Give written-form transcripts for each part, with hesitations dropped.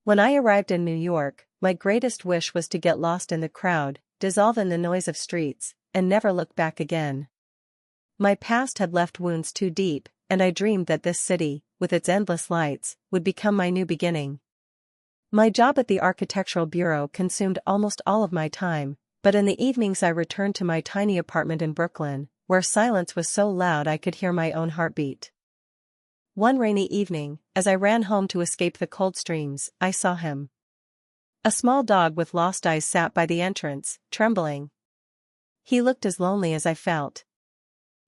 When I arrived in New York, my greatest wish was to get lost in the crowd, dissolve in the noise of streets, and never look back again. My past had left wounds too deep, and I dreamed that this city, with its endless lights, would become my new beginning. My job at the architectural bureau consumed almost all of my time, but in the evenings I returned to my tiny apartment in Brooklyn, where silence was so loud I could hear my own heartbeat. One rainy evening, as I ran home to escape the cold streams, I saw him. A small dog with lost eyes sat by the entrance, trembling. He looked as lonely as I felt.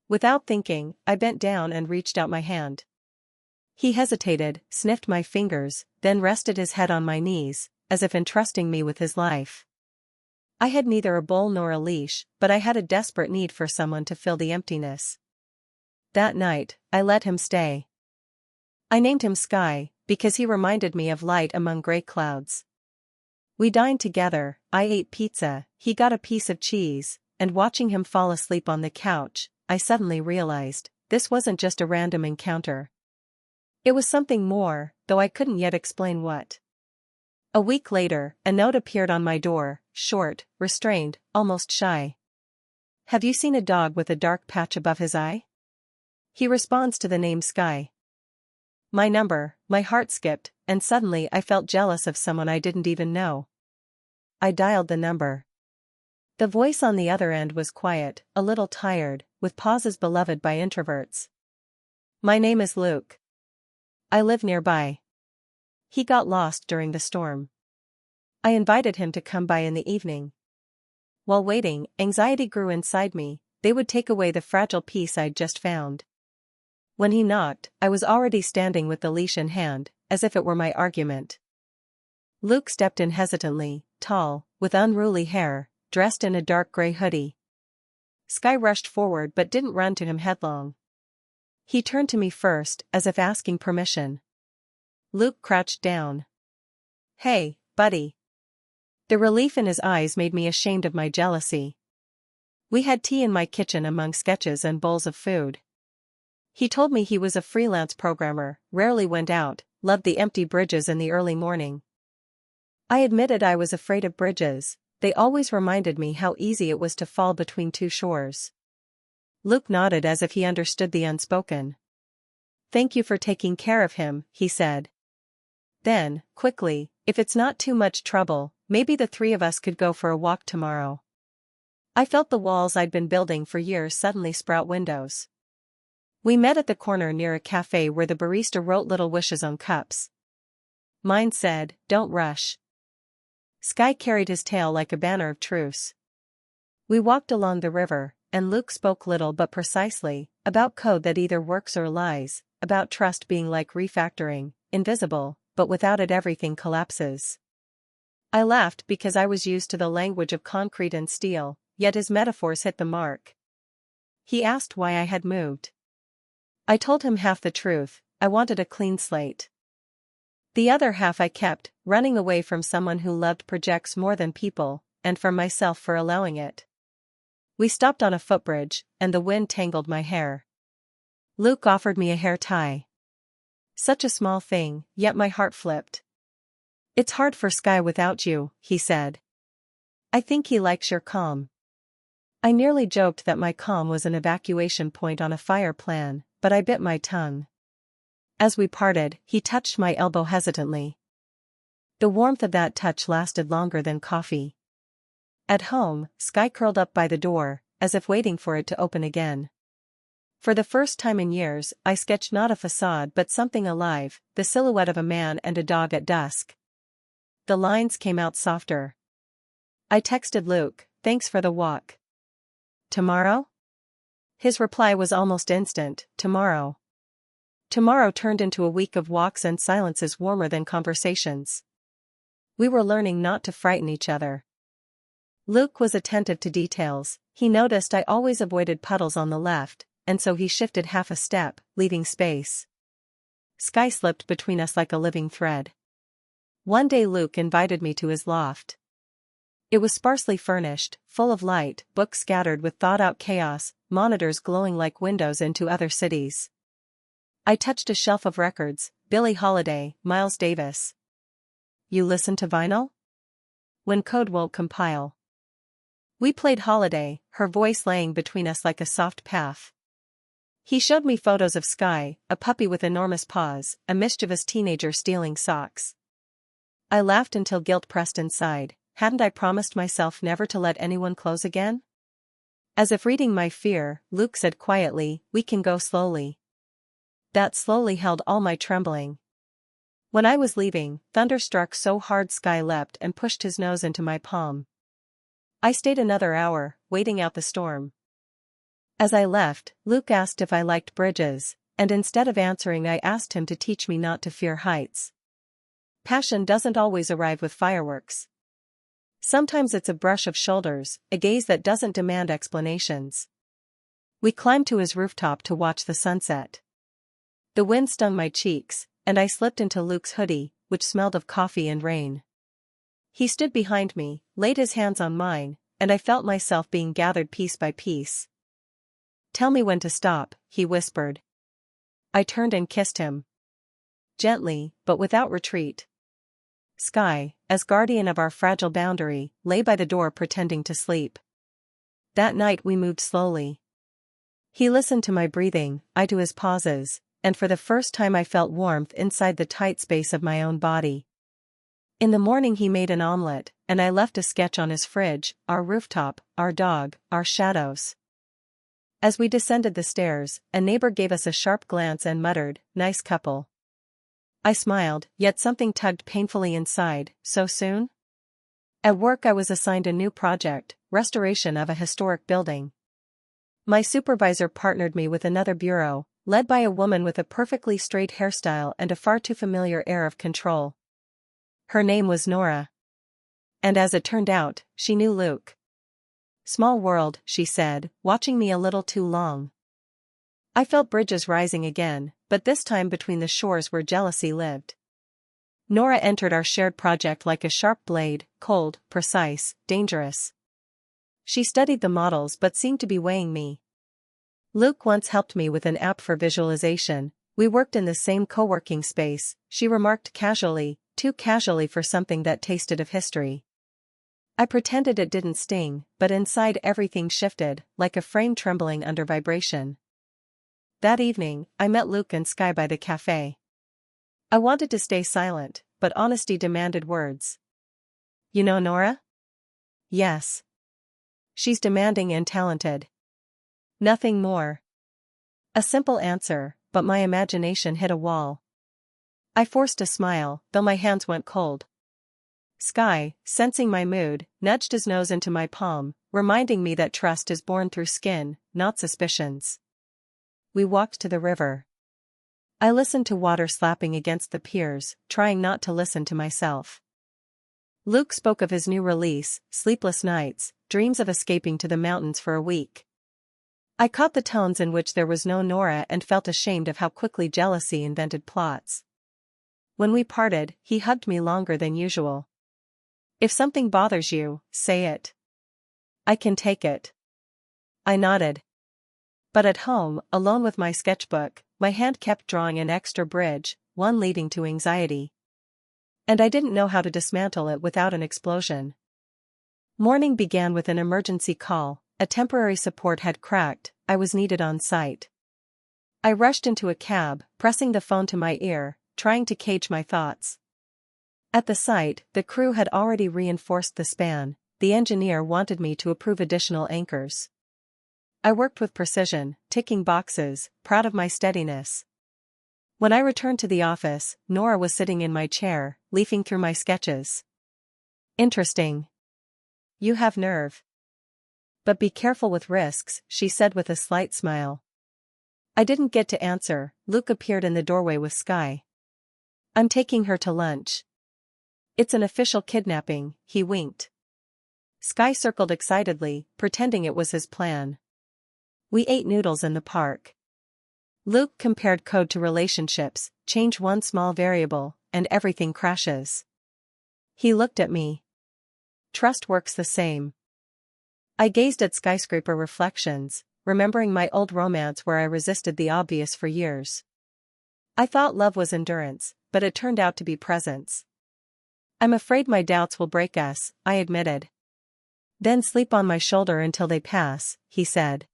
Without thinking, I bent down and reached out my hand. He hesitated, sniffed my fingers, then rested his head on my knees, as if entrusting me with his life. I had neither a bowl nor a leash, but I had a desperate need for someone to fill the emptiness. That night, I let him stay. I named him Sky, because he reminded me of light among gray clouds. We dined together, I ate pizza, he got a piece of cheese, and watching him fall asleep on the couch, I suddenly realized, this wasn't just a random encounter. It was something more, though I couldn't yet explain what. A week later, a note appeared on my door, short, restrained, almost shy. Have you seen a dog with a dark patch above his eye? He responds to the name Sky. My number, my heart skipped, and suddenly I felt jealous of someone I didn't even know. I dialed the number. The voice on the other end was quiet, a little tired, with pauses beloved by introverts. My name is Luke. I live nearby. He got lost during the storm. I invited him to come by in the evening. While waiting, anxiety grew inside me, they would take away the fragile piece I'd just found. When he knocked, I was already standing with the leash in hand, as if it were my argument. Luke stepped in hesitantly, tall, with unruly hair, dressed in a dark gray hoodie. Sky rushed forward but didn't run to him headlong. He turned to me first, as if asking permission. Luke crouched down. Hey, buddy. The relief in his eyes made me ashamed of my jealousy. We had tea in my kitchen among sketches and bowls of food. He told me he was a freelance programmer, rarely went out, loved the empty bridges in the early morning. I admitted I was afraid of bridges, they always reminded me how easy it was to fall between two shores. Luke nodded as if he understood the unspoken. Thank you for taking care of him, he said. Then, quickly, if it's not too much trouble, maybe the three of us could go for a walk tomorrow. I felt the walls I'd been building for years suddenly sprout windows. We met at the corner near a cafe where the barista wrote little wishes on cups. Mine said, "Don't rush." Sky carried his tail like a banner of truce. We walked along the river, and Luke spoke little but precisely, about code that either works or lies, about trust being like refactoring, invisible, but without it everything collapses. I laughed because I was used to the language of concrete and steel, yet his metaphors hit the mark. He asked why I had moved. I told him half the truth, I wanted a clean slate. The other half I kept, running away from someone who loved projects more than people, and from myself for allowing it. We stopped on a footbridge, and the wind tangled my hair. Luke offered me a hair tie. Such a small thing, yet my heart flipped. It's hard for Sky without you, he said. I think he likes your calm. I nearly joked that my calm was an evacuation point on a fire plan, but I bit my tongue. As we parted, he touched my elbow hesitantly. The warmth of that touch lasted longer than coffee. At home, Sky curled up by the door, as if waiting for it to open again. For the first time in years, I sketched not a facade but something alive, the silhouette of a man and a dog at dusk. The lines came out softer. I texted Luke, "Thanks for the walk." Tomorrow? His reply was almost instant, tomorrow. Tomorrow turned into a week of walks and silences warmer than conversations. We were learning not to frighten each other. Luke was attentive to details, he noticed I always avoided puddles on the left, and so he shifted half a step, leaving space. Sky slipped between us like a living thread. One day Luke invited me to his loft. It was sparsely furnished, full of light, books scattered with thought-out chaos, monitors glowing like windows into other cities. I touched a shelf of records, Billie Holiday, Miles Davis. you listen to vinyl? When code won't compile. We played Holiday, her voice laying between us like a soft path. He showed me photos of Sky, a puppy with enormous paws, a mischievous teenager stealing socks. I laughed until guilt pressed inside. Hadn't I promised myself never to let anyone close again? As if reading my fear, Luke said quietly, "We can go slowly." That slowly held all my trembling. When I was leaving, thunder struck so hard Sky leapt and pushed his nose into my palm. I stayed another hour, waiting out the storm. As I left, Luke asked if I liked bridges, and instead of answering I asked him to teach me not to fear heights. Passion doesn't always arrive with fireworks. Sometimes it's a brush of shoulders, a gaze that doesn't demand explanations. We climbed to his rooftop to watch the sunset. The wind stung my cheeks, and I slipped into Luke's hoodie, which smelled of coffee and rain. He stood behind me, laid his hands on mine, and I felt myself being gathered piece by piece. "Tell me when to stop," he whispered. I turned and kissed him. Gently, but without retreat. Sky, as guardian of our fragile boundary, lay by the door pretending to sleep. That night we moved slowly. He listened to my breathing, I to his pauses, and for the first time I felt warmth inside the tight space of my own body. In the morning he made an omelette, and I left a sketch on his fridge, our rooftop, our dog, our shadows. As we descended the stairs, a neighbor gave us a sharp glance and muttered, "Nice couple." I smiled, yet something tugged painfully inside. So soon? At work I was assigned a new project, restoration of a historic building. My supervisor partnered me with another bureau, led by a woman with a perfectly straight hairstyle and a far too familiar air of control. Her name was Nora. And as it turned out, she knew Luke. "Small world," she said, watching me a little too long. I felt bridges rising again, but this time between the shores where jealousy lived. Nora entered our shared project like a sharp blade, cold, precise, dangerous. She studied the models but seemed to be weighing me. Luke once helped me with an app for visualization. We worked in the same co-working space, she remarked casually, too casually for something that tasted of history. I pretended it didn't sting, but inside everything shifted, like a frame trembling under vibration. That evening, I met Luke and Sky by the cafe. I wanted to stay silent, but honesty demanded words. "You know Nora?" "Yes." "She's demanding and talented." "Nothing more." A simple answer, but my imagination hit a wall. I forced a smile, though my hands went cold. Sky, sensing my mood, nudged his nose into my palm, reminding me that trust is born through skin, not suspicions. We walked to the river. I listened to water slapping against the piers, trying not to listen to myself. Luke spoke of his new release, sleepless nights, dreams of escaping to the mountains for a week. I caught the tones in which there was no Nora and felt ashamed of how quickly jealousy invented plots. When we parted, he hugged me longer than usual. "If something bothers you, say it. I can take it." I nodded. But at home, alone with my sketchbook, my hand kept drawing an extra bridge, one leading to anxiety. And I didn't know how to dismantle it without an explosion. Morning began with an emergency call. A temporary support had cracked, I was needed on site. I rushed into a cab, pressing the phone to my ear, trying to cage my thoughts. At the site, the crew had already reinforced the span. The engineer wanted me to approve additional anchors. I worked with precision, ticking boxes, proud of my steadiness. When I returned to the office, Nora was sitting in my chair, leafing through my sketches. "Interesting. You have nerve. But be careful with risks," she said with a slight smile. I didn't get to answer. Luke appeared in the doorway with Sky. "I'm taking her to lunch." "It's an official kidnapping," he winked. Sky circled excitedly, pretending it was his plan. We ate noodles in the park. Luke compared code to relationships, change one small variable, and everything crashes. He looked at me. Trust works the same. I gazed at skyscraper reflections, remembering my old romance where I resisted the obvious for years. I thought love was endurance, but it turned out to be presence. I'm afraid my doubts will break us, I admitted. Then sleep on my shoulder until they pass, he said.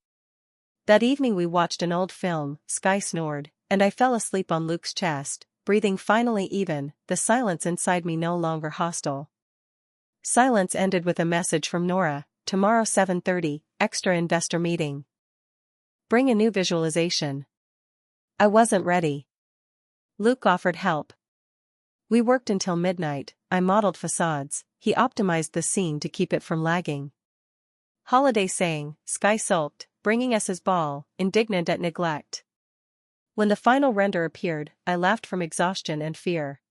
That evening we watched an old film, Sky snored, and I fell asleep on Luke's chest, breathing finally even, the silence inside me no longer hostile. Silence ended with a message from Nora, tomorrow 7:30, extra investor meeting. Bring a new visualization. I wasn't ready. Luke offered help. We worked until midnight, I modeled facades, he optimized the scene to keep it from lagging. Holiday sang, Sky sulked, bringing us his ball, indignant at neglect. When the final render appeared, I laughed from exhaustion and fear.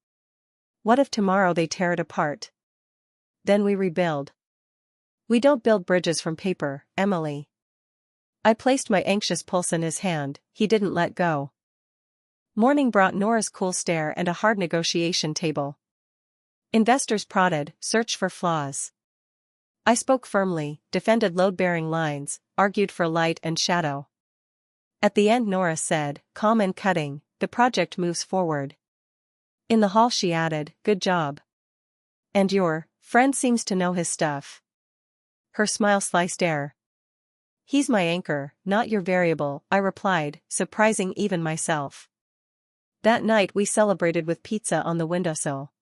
What if tomorrow they tear it apart? Then we rebuild. We don't build bridges from paper, Emily. I placed my anxious pulse in his hand, he didn't let go. Morning brought Nora's cool stare and a hard negotiation table. Investors prodded, searched for flaws. I spoke firmly, defended load-bearing lines, argued for light and shadow. At the end Nora said, calm and cutting, the project moves forward. In the hall she added, good job. And your friend seems to know his stuff. Her smile sliced air. He's my anchor, not your variable, I replied, surprising even myself. That night we celebrated with pizza on the windowsill.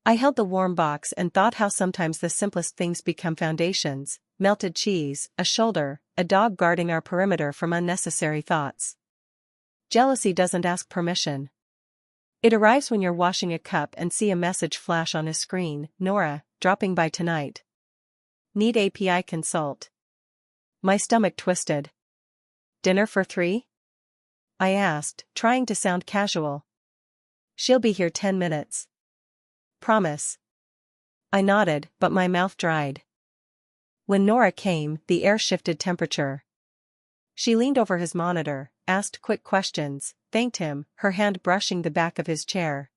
I held the warm box and thought how sometimes the simplest things become foundations, melted cheese, a shoulder, a dog guarding our perimeter from unnecessary thoughts. Jealousy doesn't ask permission. It arrives when you're washing a cup and see a message flash on a screen, Nora, dropping by tonight. Need API consult. My stomach twisted. Dinner for 3? I asked, trying to sound casual. She'll be here 10 minutes. Promise. I nodded, but my mouth dried. When Nora came, the air shifted temperature. She leaned over his monitor, asked quick questions, thanked him, her hand brushing the back of his chair.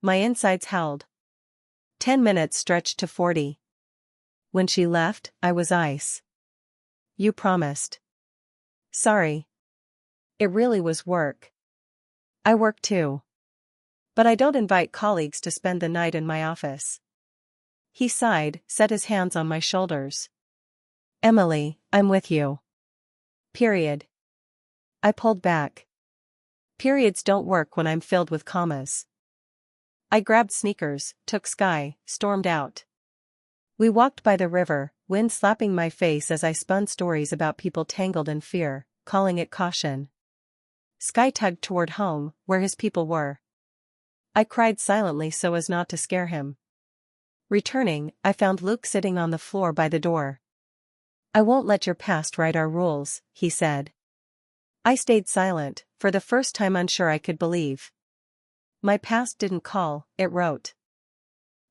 My insides held. 10 minutes stretched to 40. When she left, I was ice. You promised. Sorry. It really was work. I work too. But I don't invite colleagues to spend the night in my office. He sighed, set his hands on my shoulders. Emily, I'm with you. Period. I pulled back. Periods don't work when I'm filled with commas. I grabbed sneakers, took Sky, stormed out. We walked by the river, wind slapping my face as I spun stories about people tangled in fear, calling it caution. Sky tugged toward home, where his people were. I cried silently so as not to scare him. Returning, I found Luke sitting on the floor by the door. I won't let your past write our rules, he said. I stayed silent, for the first time unsure I could believe. My past didn't call, it wrote.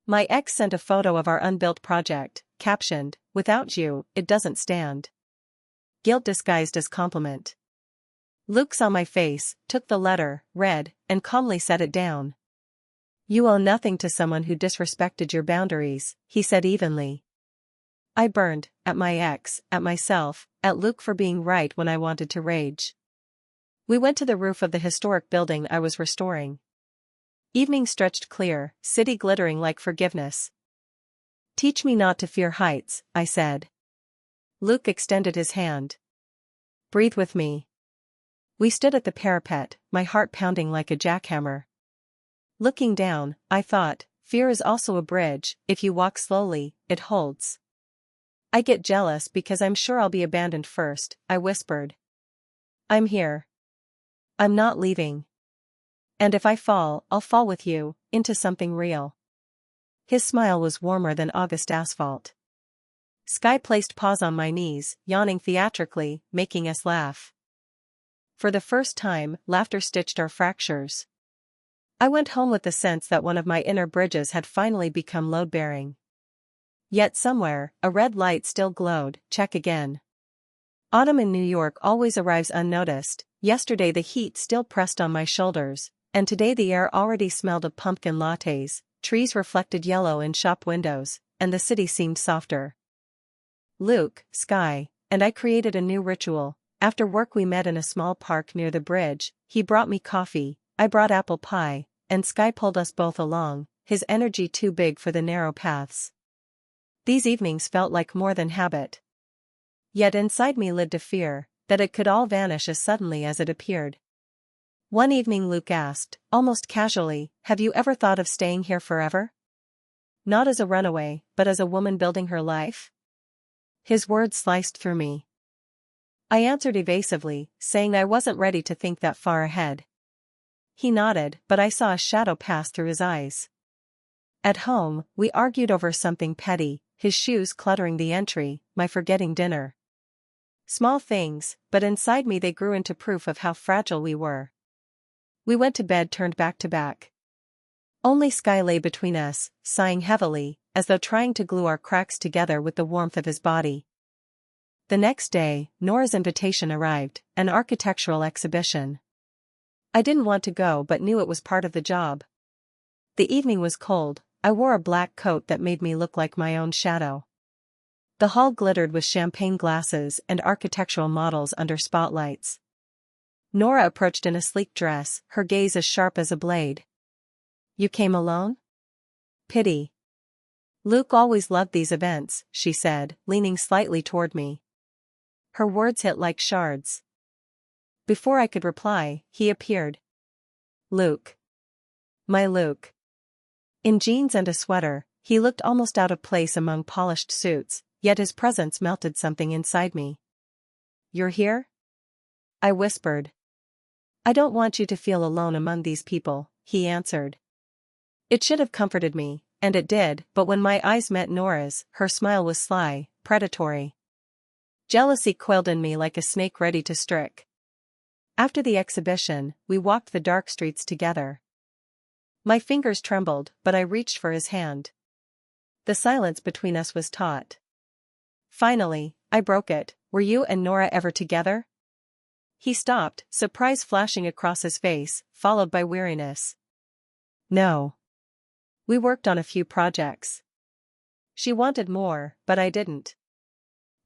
My ex sent a photo of our unbuilt project, captioned, without you, it doesn't stand. Guilt disguised as compliment. Luke saw my face, took the letter, read, and calmly set it down. You owe nothing to someone who disrespected your boundaries, he said evenly. I burned, at my ex, at myself, at Luke for being right when I wanted to rage. We went to the roof of the historic building I was restoring. Evening stretched clear, city glittering like forgiveness. Teach me not to fear heights, I said. Luke extended his hand. Breathe with me. We stood at the parapet, my heart pounding like a jackhammer. Looking down, I thought, fear is also a bridge, if you walk slowly, it holds. I get jealous because I'm sure I'll be abandoned first, I whispered. I'm here. I'm not leaving. And if I fall, I'll fall with you, into something real. His smile was warmer than August asphalt. Sky placed paws on my knees, yawning theatrically, making us laugh. For the first time, laughter stitched our fractures. I went home with the sense that one of my inner bridges had finally become load-bearing. Yet somewhere, a red light still glowed, check again. Autumn in New York always arrives unnoticed. Yesterday the heat still pressed on my shoulders, and today the air already smelled of pumpkin lattes, trees reflected yellow in shop windows, and the city seemed softer. Luke, Sky, and I created a new ritual. After work we met in a small park near the bridge, he brought me coffee, I brought apple pie, and Sky pulled us both along, his energy too big for the narrow paths. These evenings felt like more than habit. Yet inside me lived a fear that it could all vanish as suddenly as it appeared. One evening Luke asked, almost casually, "Have you ever thought of staying here forever? Not as a runaway, but as a woman building her life?" His words sliced through me. I answered evasively, saying I wasn't ready to think that far ahead. He nodded, but I saw a shadow pass through his eyes. At home, we argued over something petty, his shoes cluttering the entry, my forgetting dinner. Small things, but inside me they grew into proof of how fragile we were. We went to bed turned back to back. Only sky lay between us, sighing heavily, as though trying to glue our cracks together with the warmth of his body. The next day, Nora's invitation arrived, an architectural exhibition. I didn't want to go but knew it was part of the job. The evening was cold. I wore a black coat that made me look like my own shadow. The hall glittered with champagne glasses and architectural models under spotlights. Nora approached in a sleek dress, her gaze as sharp as a blade. "You came alone?" "Pity. Luke always loved these events," she said, leaning slightly toward me. Her words hit like shards. Before I could reply, he appeared. Luke. My Luke. In jeans and a sweater, he looked almost out of place among polished suits, yet his presence melted something inside me. "You're here?" I whispered. "I don't want you to feel alone among these people," he answered. It should have comforted me, and it did, but when my eyes met Nora's, her smile was sly, predatory. Jealousy coiled in me like a snake ready to strike. After the exhibition, we walked the dark streets together. My fingers trembled, but I reached for his hand. The silence between us was taut. Finally, I broke it. "Were you and Nora ever together?" He stopped, surprise flashing across his face, followed by weariness. "No. We worked on a few projects. She wanted more, but I didn't."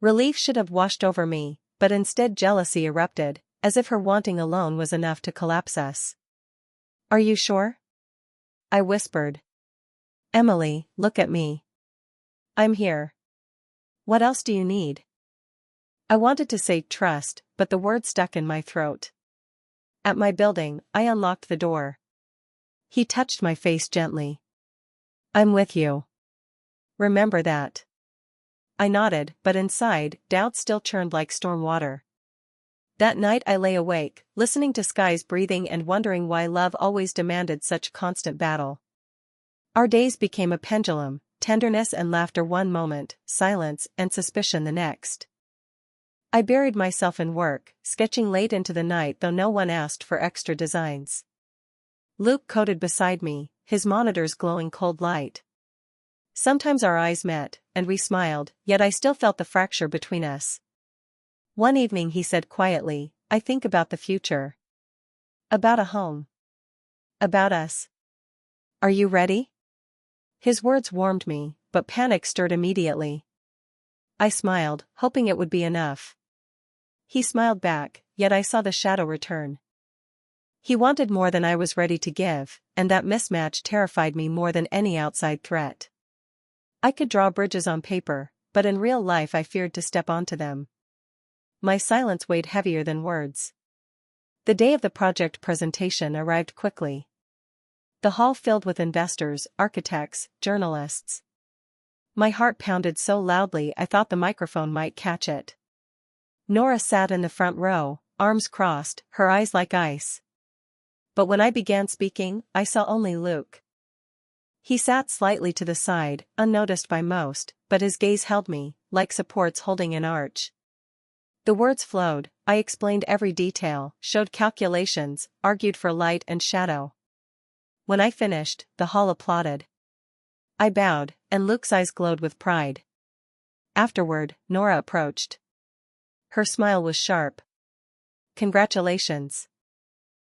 Relief should have washed over me, but instead jealousy erupted, as if her wanting alone was enough to collapse us. "Are you sure?" I whispered. "Emily, look at me. I'm here. What else do you need?" I wanted to say trust, but the word stuck in my throat. At my building, I unlocked the door. He touched my face gently. "I'm with you. Remember that." I nodded, but inside, doubt still churned like storm water. That night I lay awake, listening to skies breathing and wondering why love always demanded such constant battle. Our days became a pendulum, tenderness and laughter one moment, silence and suspicion the next. I buried myself in work, sketching late into the night though no one asked for extra designs. Luke coded beside me, his monitors glowing cold light. Sometimes our eyes met, and we smiled, yet I still felt the fracture between us. One evening he said quietly, "I think about the future. About a home. About us. Are you ready?" His words warmed me, but panic stirred immediately. I smiled, hoping it would be enough. He smiled back, yet I saw the shadow return. He wanted more than I was ready to give, and that mismatch terrified me more than any outside threat. I could draw bridges on paper, but in real life I feared to step onto them. My silence weighed heavier than words. The day of the project presentation arrived quickly. The hall filled with investors, architects, journalists. My heart pounded so loudly I thought the microphone might catch it. Nora sat in the front row, arms crossed, her eyes like ice. But when I began speaking, I saw only Luke. He sat slightly to the side, unnoticed by most, but his gaze held me, like supports holding an arch. The words flowed, I explained every detail, showed calculations, argued for light and shadow. When I finished, the hall applauded. I bowed, and Luke's eyes glowed with pride. Afterward, Nora approached. Her smile was sharp. "Congratulations.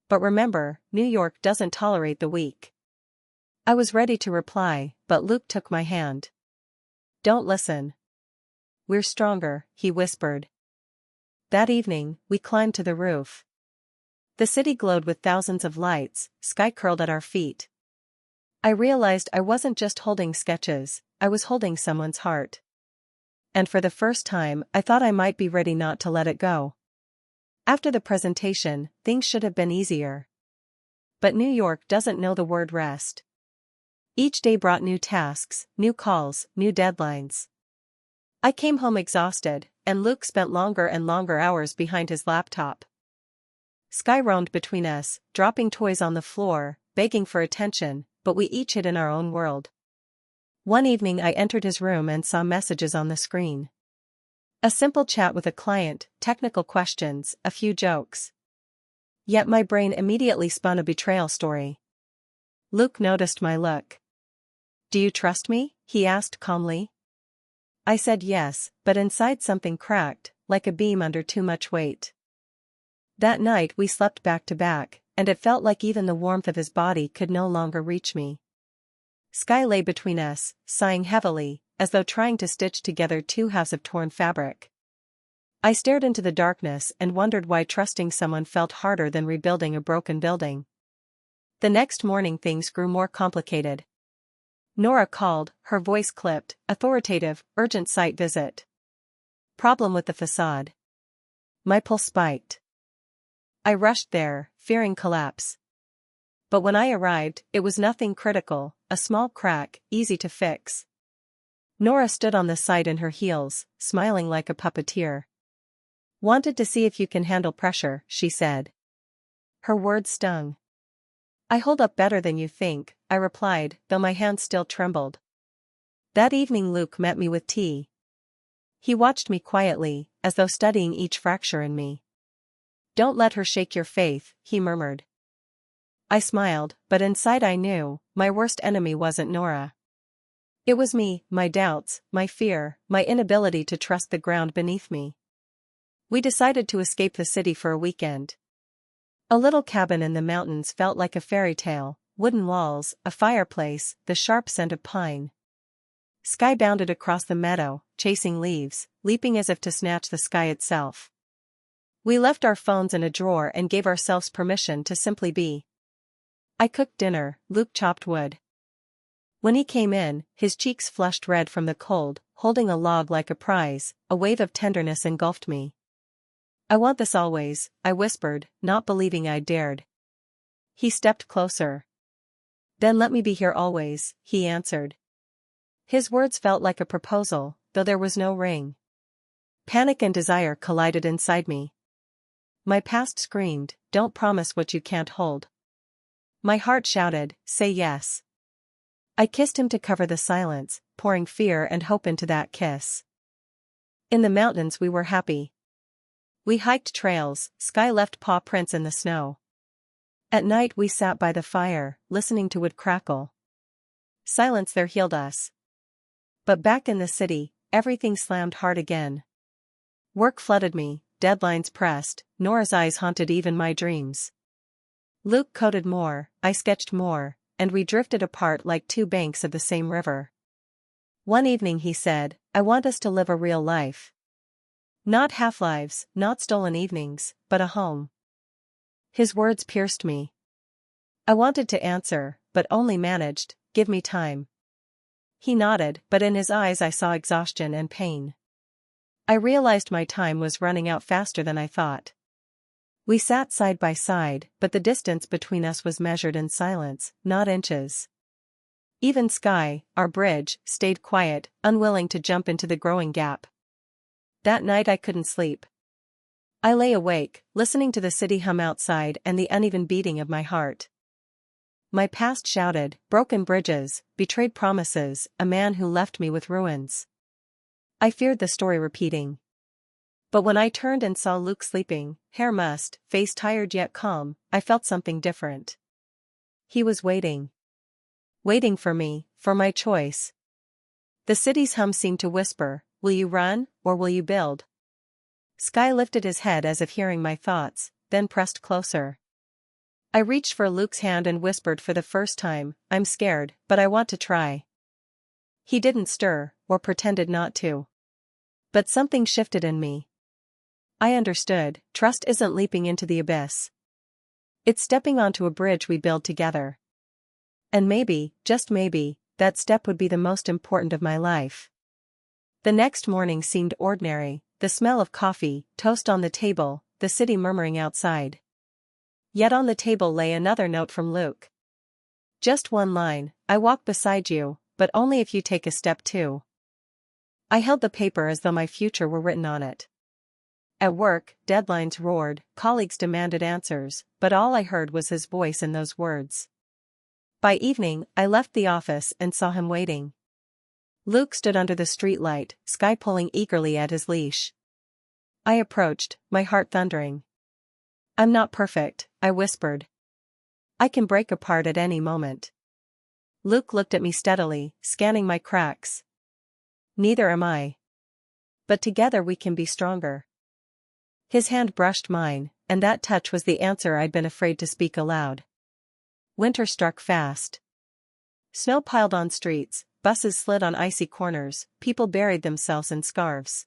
But remember, New York doesn't tolerate the weak." I was ready to reply, but Luke took my hand. "Don't listen. We're stronger," he whispered. That evening, we climbed to the roof. The city glowed with thousands of lights, sky curled at our feet. I realized I wasn't just holding sketches, I was holding someone's heart. And for the first time, I thought I might be ready not to let it go. After the presentation, things should have been easier. But New York doesn't know the word rest. Each day brought new tasks, new calls, new deadlines. I came home exhausted, and Luke spent longer and longer hours behind his laptop. Sky roamed between us, dropping toys on the floor, begging for attention, but we each hid in our own world. One evening I entered his room and saw messages on the screen. A simple chat with a client, technical questions, a few jokes. Yet my brain immediately spun a betrayal story. Luke noticed my look. "Do you trust me?" he asked calmly. I said yes, but inside something cracked, like a beam under too much weight. That night we slept back to back, and it felt like even the warmth of his body could no longer reach me. Sky lay between us, sighing heavily, as though trying to stitch together two halves of torn fabric. I stared into the darkness and wondered why trusting someone felt harder than rebuilding a broken building. The next morning things grew more complicated. Nora called, her voice clipped, authoritative, urgent site visit. Problem with the facade. My pulse spiked. I rushed there, fearing collapse. But when I arrived, it was nothing critical, a small crack, easy to fix. Nora stood on the site in her heels, smiling like a puppeteer. "Wanted to see if you can handle pressure," she said. Her words stung. "I hold up better than you think," I replied, though my hands still trembled. That evening Luke met me with tea. He watched me quietly, as though studying each fracture in me. "Don't let her shake your faith," he murmured. I smiled, but inside I knew, my worst enemy wasn't Nora. It was me, my doubts, my fear, my inability to trust the ground beneath me. We decided to escape the city for a weekend. A little cabin in the mountains felt like a fairy tale, wooden walls, a fireplace, the sharp scent of pine. Sky bounded across the meadow, chasing leaves, leaping as if to snatch the sky itself. We left our phones in a drawer and gave ourselves permission to simply be. I cooked dinner, Luke chopped wood. When he came in, his cheeks flushed red from the cold, holding a log like a prize, a wave of tenderness engulfed me. "I want this always," I whispered, not believing I dared. He stepped closer. "Then let me be here always," he answered. His words felt like a proposal, though there was no ring. Panic and desire collided inside me. My past screamed, "Don't promise what you can't hold." My heart shouted, "Say yes." I kissed him to cover the silence, pouring fear and hope into that kiss. In the mountains we were happy. We hiked trails, Sky left paw prints in the snow. At night we sat by the fire, listening to wood crackle. Silence there healed us. But back in the city, everything slammed hard again. Work flooded me, deadlines pressed, Nora's eyes haunted even my dreams. Luke coded more, I sketched more, and we drifted apart like two banks of the same river. One evening he said, "I want us to live a real life. Not half-lives, not stolen evenings, but a home." His words pierced me. I wanted to answer, but only managed, "Give me time." He nodded, but in his eyes I saw exhaustion and pain. I realized my time was running out faster than I thought. We sat side by side, but the distance between us was measured in silence, not inches. Even Sky, our bridge, stayed quiet, unwilling to jump into the growing gap. That night I couldn't sleep. I lay awake, listening to the city hum outside and the uneven beating of my heart. My past shouted, broken bridges, betrayed promises, a man who left me with ruins. I feared the story repeating. But when I turned and saw Luke sleeping, hair mussed, face tired yet calm, I felt something different. He was waiting. Waiting for me, for my choice. The city's hum seemed to whisper, "Will you run, or will you build?" Sky lifted his head as if hearing my thoughts, then pressed closer. I reached for Luke's hand and whispered for the first time, "I'm scared, but I want to try." He didn't stir, or pretended not to. But something shifted in me. I understood, trust isn't leaping into the abyss. It's stepping onto a bridge we build together. And maybe, just maybe, that step would be the most important of my life. The next morning seemed ordinary, the smell of coffee, toast on the table, the city murmuring outside. Yet on the table lay another note from Luke. Just one line: I walk beside you, but only if you take a step too. I held the paper as though my future were written on it. At work, deadlines roared, colleagues demanded answers, but all I heard was his voice in those words. By evening, I left the office and saw him waiting. Luke stood under the streetlight, Sky pulling eagerly at his leash. I approached, my heart thundering. I'm not perfect, I whispered. I can break apart at any moment. Luke looked at me steadily, scanning my cracks. Neither am I. But together we can be stronger. His hand brushed mine, and that touch was the answer I'd been afraid to speak aloud. Winter struck fast. Snow piled on streets, buses slid on icy corners, people buried themselves in scarves.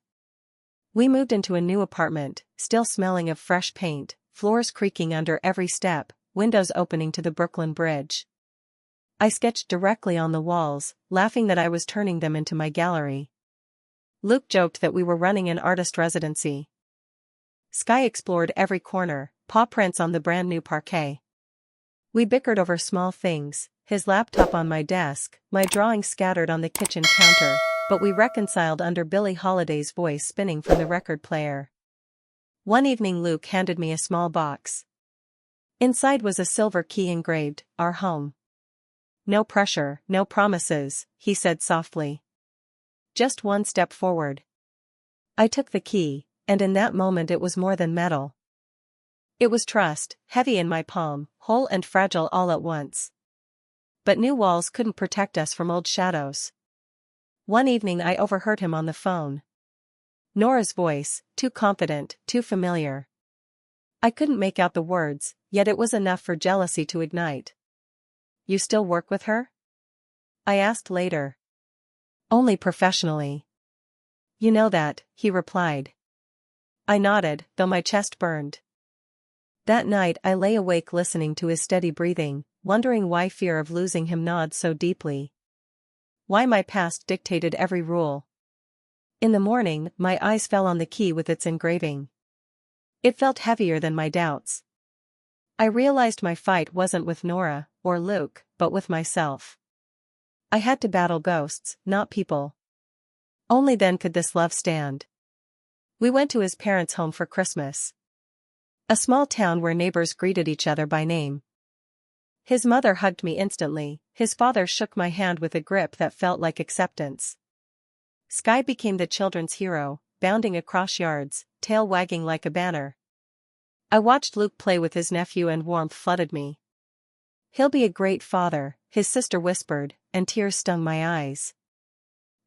We moved into a new apartment, still smelling of fresh paint, floors creaking under every step, windows opening to the Brooklyn Bridge. I sketched directly on the walls, laughing that I was turning them into my gallery. Luke joked that we were running an artist residency. Sky explored every corner, paw prints on the brand new parquet. We bickered over small things, his laptop on my desk, my drawings scattered on the kitchen counter, but we reconciled under Billie Holiday's voice spinning from the record player. One evening Luke handed me a small box. Inside was a silver key engraved, "Our Home." No pressure, no promises, he said softly. Just one step forward. I took the key, and in that moment it was more than metal. It was trust, heavy in my palm, whole and fragile all at once. But new walls couldn't protect us from old shadows. One evening I overheard him on the phone. Nora's voice, too confident, too familiar. I couldn't make out the words, yet it was enough for jealousy to ignite. You still work with her? I asked later. Only professionally. You know that, he replied. I nodded, though my chest burned. That night I lay awake listening to his steady breathing, wondering why fear of losing him gnawed so deeply. Why my past dictated every rule. In the morning, my eyes fell on the key with its engraving. It felt heavier than my doubts. I realized my fight wasn't with Nora, or Luke, but with myself. I had to battle ghosts, not people. Only then could this love stand. We went to his parents' home for Christmas. A small town where neighbors greeted each other by name. His mother hugged me instantly, his father shook my hand with a grip that felt like acceptance. Sky became the children's hero, bounding across yards, tail wagging like a banner. I watched Luke play with his nephew and warmth flooded me. He'll be a great father, his sister whispered, and tears stung my eyes.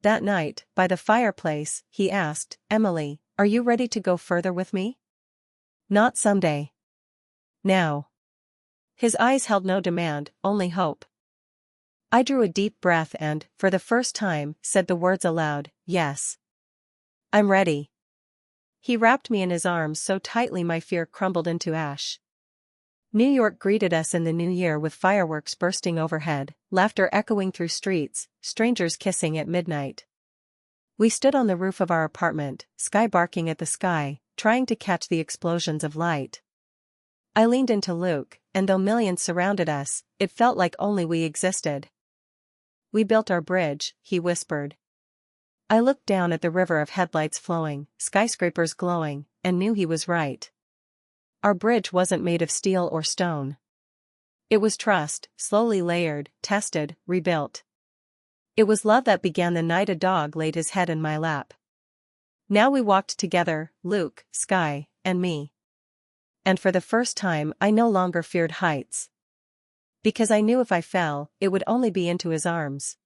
That night, by the fireplace, he asked, Emily, are you ready to go further with me? Not someday. Now. His eyes held no demand, only hope. I drew a deep breath and, for the first time, said the words aloud, yes. I'm ready. He wrapped me in his arms so tightly my fear crumbled into ash. New York greeted us in the new year with fireworks bursting overhead, laughter echoing through streets, strangers kissing at midnight. We stood on the roof of our apartment, Sky barking at the sky, trying to catch the explosions of light. I leaned into Luke, and though millions surrounded us, it felt like only we existed. We built our bridge, he whispered. I looked down at the river of headlights flowing, skyscrapers glowing, and knew he was right. Our bridge wasn't made of steel or stone. It was trust, slowly layered, tested, rebuilt. It was love that began the night a dog laid his head in my lap. Now we walked together, Luke, Sky, and me. And for the first time I no longer feared heights. Because I knew if I fell, it would only be into his arms.